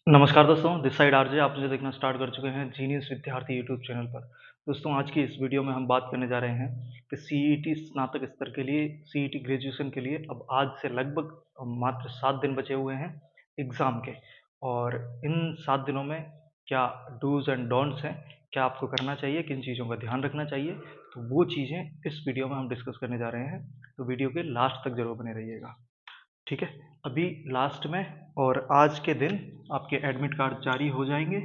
नमस्कार दोस्तों, this side RJ. आप मुझे देखना स्टार्ट कर चुके हैं जीनियस विद्यार्थी यूट्यूब चैनल पर। दोस्तों, आज की इस वीडियो में हम बात करने जा रहे हैं कि सीईटी स्नातक स्तर के लिए, सीईटी ग्रेजुएशन के लिए अब आज से लगभग मात्र 7 दिन बचे हुए हैं एग्ज़ाम के। और इन 7 दिनों में क्या डूज़ एंड डोंट्स हैं, क्या आपको करना चाहिए, किन चीज़ों का ध्यान रखना चाहिए, तो वो चीज़ें इस वीडियो में हम डिस्कस करने जा रहे हैं। तो वीडियो के लास्ट तक ज़रूर बने रहिएगा। ठीक है, अभी लास्ट में और आज के दिन आपके एडमिट कार्ड जारी हो जाएंगे।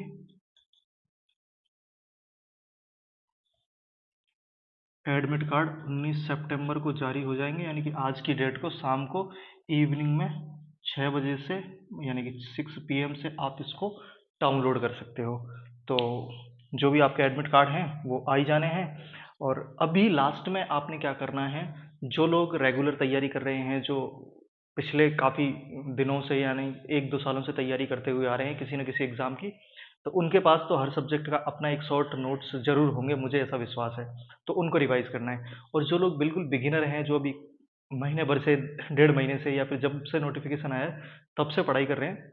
एडमिट कार्ड 19 सितंबर को जारी हो जाएंगे, यानी कि आज की डेट को शाम को इवनिंग में 6 बजे से, यानी कि 6 पीएम से आप इसको डाउनलोड कर सकते हो। तो जो भी आपके एडमिट कार्ड हैं वो आ ही जाने हैं। और अभी लास्ट में आपने क्या करना है, जो लोग रेगुलर तैयारी कर रहे हैं, जो पिछले काफ़ी दिनों से यानी 1-2 सालों से तैयारी करते हुए आ रहे हैं किसी न किसी एग्ज़ाम की, तो उनके पास तो हर सब्जेक्ट का अपना एक शॉर्ट नोट्स ज़रूर होंगे, मुझे ऐसा विश्वास है। तो उनको रिवाइज़ करना है। और जो लोग बिल्कुल बिगिनर हैं, जो अभी महीने भर से, डेढ़ महीने से या फिर जब से नोटिफ़िकेशन आया है, तब से पढ़ाई कर रहे हैं,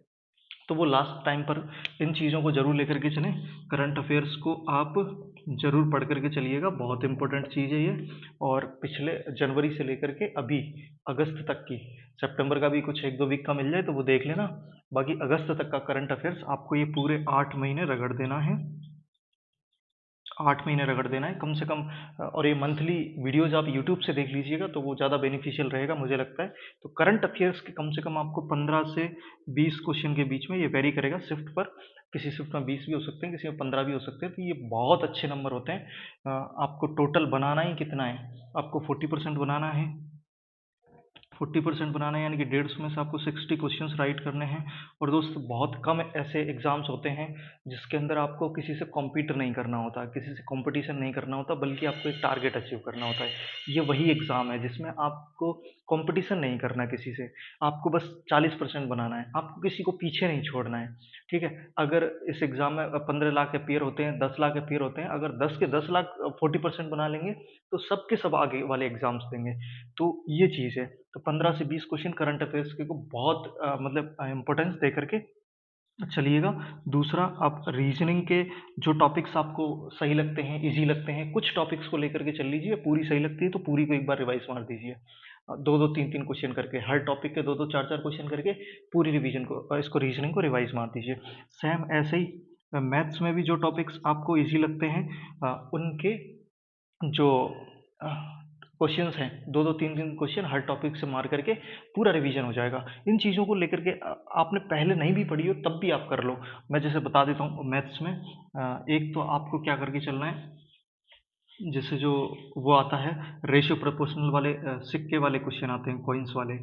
तो वो लास्ट टाइम पर इन चीज़ों को ज़रूर लेकर के चलें। करंट अफेयर्स को आप ज़रूर पढ़ कर के चलिएगा, बहुत इंपॉर्टेंट चीज़ है ये। और पिछले जनवरी से लेकर के अभी अगस्त तक की, सितंबर का भी कुछ 1-2 वीक का मिल जाए तो वो देख लेना। बाकी अगस्त तक का करंट अफेयर्स आपको ये पूरे 8 महीने रगड़ देना है। 8 महीने रगड़ देना है कम से कम। और ये मंथली वीडियोज़ आप यूट्यूब से देख लीजिएगा तो वो ज़्यादा बेनिफिशियल रहेगा मुझे लगता है। तो करंट अफेयर्स के कम से कम आपको 15 से 20 क्वेश्चन के बीच में ये वेरी करेगा शिफ्ट पर। किसी शिफ्ट में 20 भी हो सकते हैं, किसी में 15 भी हो सकते हैं, तो ये बहुत अच्छे नंबर होते हैं। आपको टोटल बनाना ही कितना है, आपको 40% बनाना है। 40% बनाना है, यानी कि 150 में से आपको 60 क्वेश्चंस राइट करने हैं। और दोस्त, बहुत कम ऐसे एग्ज़ाम्स होते हैं जिसके अंदर आपको किसी से कॉम्पीट नहीं करना होता, किसी से कंपटीशन नहीं करना होता, बल्कि आपको एक टारगेट अचीव करना होता है। ये वही एग्ज़ाम है जिसमें आपको कंपटीशन नहीं करना किसी से, आपको बस 40% बनाना है, आपको किसी को पीछे नहीं छोड़ना है। ठीक है, अगर इस एग्ज़ाम में 15 लाख अपियर होते हैं, 10 लाख अपियर होते हैं, अगर 10 के 10 लाख 40% बना लेंगे तो सब के सब आगे वाले एग्ज़ाम्स देंगे। तो ये चीज़ है। तो 15 से 20 क्वेश्चन करंट अफेयर्स के को बहुत मतलब इम्पोर्टेंस दे करके चलिएगा। दूसरा, आप रीजनिंग के जो टॉपिक्स आपको सही लगते हैं, इजी लगते हैं, कुछ टॉपिक्स को लेकर के चल लीजिए। पूरी सही लगती है तो पूरी को एक बार रिवाइज मार दीजिए। दो दो तीन तीन क्वेश्चन करके, हर टॉपिक के दो दो चार चार क्वेश्चन करके पूरी रिवीजन को, इसको रीजनिंग को रिवाइज मार दीजिए। सेम ऐसे ही मैथ्स में भी जो टॉपिक्स आपको इजी लगते हैं, उनके जो क्वेश्चंस हैं, दो दो तीन तीन क्वेश्चन हर टॉपिक से मार करके पूरा रिवीजन हो जाएगा। इन चीज़ों को लेकर के आपने पहले नहीं भी पढ़ी हो तब भी आप कर लो। मैं जैसे बता देता हूँ मैथ्स में, एक तो आपको क्या करके चलना है, जैसे जो वो आता है रेशियो प्रोपोर्शनल वाले, सिक्के वाले क्वेश्चन आते हैं, कॉइन्स वाले।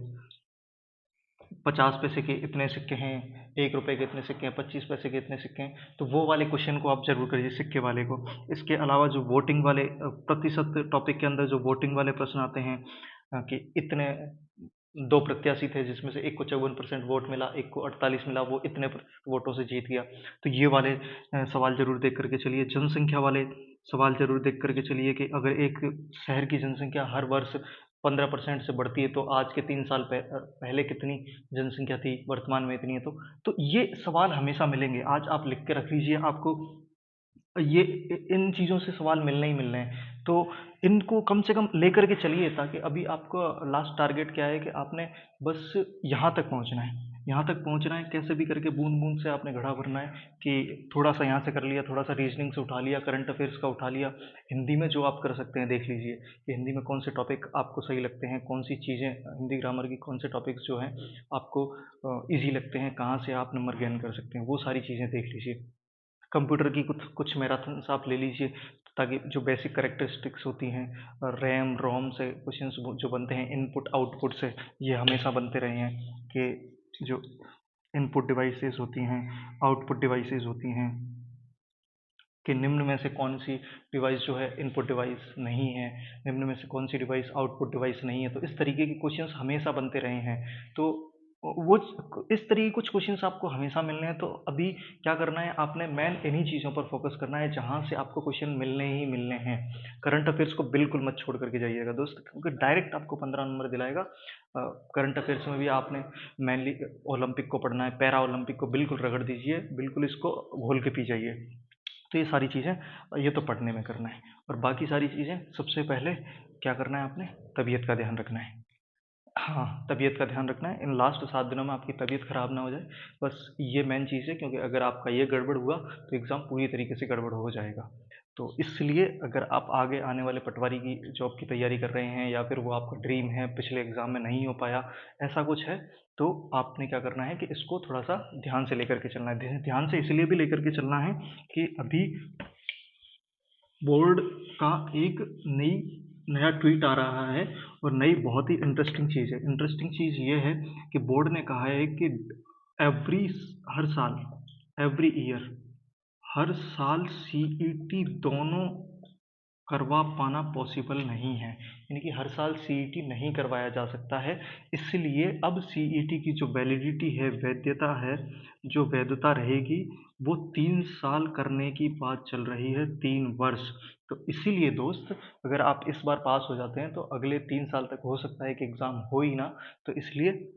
50 पैसे के इतने सिक्के हैं, 1 रुपए के इतने सिक्के हैं, 25 पैसे के इतने सिक्के हैं, तो वो वाले क्वेश्चन को आप ज़रूर करिए, सिक्के वाले को। इसके अलावा जो वोटिंग वाले प्रतिशत टॉपिक के अंदर जो वोटिंग वाले प्रश्न आते हैं, कि इतने 2 प्रत्याशी थे जिसमें से एक को 54% वोट मिला, एक को 48 मिला, वो इतने वोटों से जीत गया। तो ये वाले सवाल ज़रूर देख करके चलिए। जनसंख्या वाले सवाल ज़रूर देख करके चलिए कि अगर एक शहर की जनसंख्या हर वर्ष 15% से बढ़ती है तो आज के 3 साल पहले कितनी जनसंख्या थी, वर्तमान में इतनी है। तो ये सवाल हमेशा मिलेंगे, आज आप लिख के रख लीजिए। आपको ये इन चीज़ों से सवाल मिलने ही मिलने हैं, तो इनको कम से कम लेकर के चलिए, ताकि अभी आपका लास्ट टारगेट क्या है कि आपने बस यहाँ तक पहुँचना है। यहाँ तक पहुँचना है, कैसे भी करके बूंद बूंद से आपने घड़ा भरना है कि थोड़ा सा यहाँ से कर लिया, थोड़ा सा रीजनिंग से उठा लिया, करंट अफेयर्स का उठा लिया। हिंदी में जो आप कर सकते हैं देख लीजिए कि हिंदी में कौन से टॉपिक आपको सही लगते हैं, कौन सी चीज़ें हिंदी ग्रामर की, कौन से टॉपिक्स जो हैं आपको ईजी लगते हैं, कहाँ से आप नंबर गेन कर सकते हैं, वो सारी चीज़ें देख लीजिए। कंप्यूटर की कुछ कुछ मैराथन्स आप ले लीजिए, ताकि जो बेसिक कैरेक्टरिस्टिक्स होती हैं, रैम रोम से क्वेश्चंस जो बनते हैं, इनपुट आउटपुट से, ये हमेशा बनते रहे हैं कि जो इनपुट डिवाइसेस होती हैं, आउटपुट डिवाइसेस होती हैं, कि निम्न में से कौन सी डिवाइस जो है इनपुट डिवाइस नहीं है, निम्न में से कौन सी डिवाइस आउटपुट डिवाइस नहीं है। तो इस तरीके के क्वेश्चंस हमेशा बनते रहे हैं। तो वो इस तरह के कुछ क्वेश्चंस आपको हमेशा मिलने हैं। तो अभी क्या करना है, आपने मेन इन्हीं चीज़ों पर फोकस करना है जहाँ से आपको क्वेश्चन मिलने ही मिलने हैं। करंट अफेयर्स को बिल्कुल मत छोड़ करके जाइएगा दोस्त, क्योंकि डायरेक्ट आपको 15 नंबर दिलाएगा। करंट अफेयर्स में भी आपने मेनली ओलंपिक को पढ़ना है, पैरा ओलंपिक को बिल्कुल रगड़ दीजिए, बिल्कुल इसको घोल के पी जाइए। तो ये सारी चीज़ें ये तो पढ़ने में करना है। और बाकी सारी चीज़ें सबसे पहले क्या करना है, आपने तबीयत का ध्यान रखना है। हाँ, तबीयत का ध्यान रखना है। इन लास्ट 7 दिनों में आपकी तबीयत खराब ना हो जाए, बस ये मेन चीज़ है, क्योंकि अगर आपका ये गड़बड़ हुआ तो एग्ज़ाम पूरी तरीके से गड़बड़ हो जाएगा। तो इसलिए अगर आप आगे आने वाले पटवारी की जॉब की तैयारी कर रहे हैं, या फिर वो आपका ड्रीम है, पिछले एग्ज़ाम में नहीं हो पाया, ऐसा कुछ है, तो आपने क्या करना है कि इसको थोड़ा-सा ध्यान से लेकर के चलना है। ध्यान से इसलिए भी लेकर के चलना है कि अभी बोर्ड का एक नया ट्वीट आ रहा है, और नई बहुत ही इंटरेस्टिंग चीज़ है। इंटरेस्टिंग चीज़ ये है कि बोर्ड ने कहा है कि एवरी हर साल एवरी ईयर हर साल सीईटी दोनों करवा पाना पॉसिबल नहीं है, यानी कि हर साल सीईटी नहीं करवाया जा सकता है। इसलिए अब सीईटी की जो वैलिडिटी है, वैधता है, जो वैधता रहेगी, वो 3 साल करने की बात चल रही है, 3 वर्ष। तो इसीलिए दोस्त, अगर आप इस बार पास हो जाते हैं तो अगले 3 साल तक हो सकता है कि एग्ज़ाम हो ही ना। तो इसलिए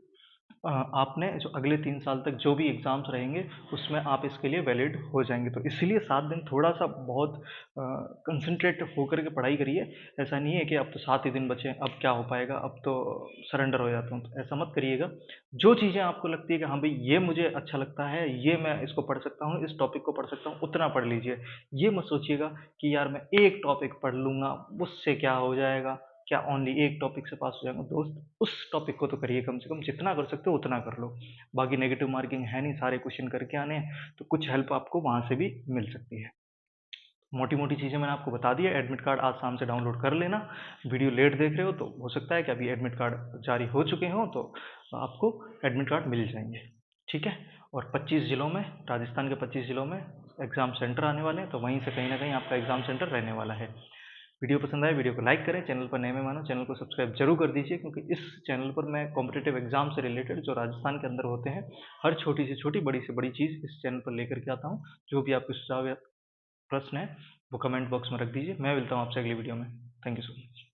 आपने जो अगले 3 साल तक जो भी एग्ज़ाम्स रहेंगे, उसमें आप इसके लिए वैलिड हो जाएंगे। तो इसीलिए 7 दिन थोड़ा सा बहुत कंसंट्रेट होकर के पढ़ाई करिए। ऐसा नहीं है कि अब तो 7 ही दिन बचे हैं, अब क्या हो पाएगा, अब तो सरेंडर हो जाता हूँ, तो ऐसा मत करिएगा। जो चीज़ें आपको लगती है कि हाँ भाई ये मुझे अच्छा लगता है, ये मैं इसको पढ़ सकता हूँ, इस टॉपिक को पढ़ सकता हूँ, उतना पढ़ लीजिए। ये मत सोचिएगा कि यार मैं एक टॉपिक पढ़ लूँगा, उससे क्या हो जाएगा, क्या ओनली एक टॉपिक से पास हो जाएगा। दोस्त, उस टॉपिक को तो करिए, कम से कम जितना कर सकते हो उतना कर लो। बाकी नेगेटिव मार्किंग है नहीं, सारे क्वेश्चन करके आने हैं, तो कुछ हेल्प आपको वहाँ से भी मिल सकती है। मोटी मोटी चीज़ें मैंने आपको बता दी है। एडमिट कार्ड आज शाम से डाउनलोड कर लेना। वीडियो लेट देख रहे हो तो हो सकता है कि अभी एडमिट कार्ड जारी हो चुके हों, तो आपको एडमिट कार्ड मिल जाएंगे। ठीक है। और 25 ज़िलों में, राजस्थान के 25 ज़िलों में एग्ज़ाम सेंटर आने वाले हैं, तो वहीं से कहीं ना कहीं आपका एग्ज़ाम सेंटर रहने वाला है। वीडियो पसंद आए, वीडियो को लाइक करें, चैनल पर नए मेहमान हो चैनल को सब्सक्राइब जरूर कर दीजिए, क्योंकि इस चैनल पर मैं कॉम्पिटेटिव एग्जाम से रिलेटेड जो राजस्थान के अंदर होते हैं, हर छोटी से छोटी, बड़ी से बड़ी चीज़ इस चैनल पर लेकर के आता हूँ। जो भी आपके सुझाव या प्रश्न है वो कमेंट बॉक्स में रख दीजिए। मैं मिलता हूँ आपसे अगली वीडियो में। Thank you so much.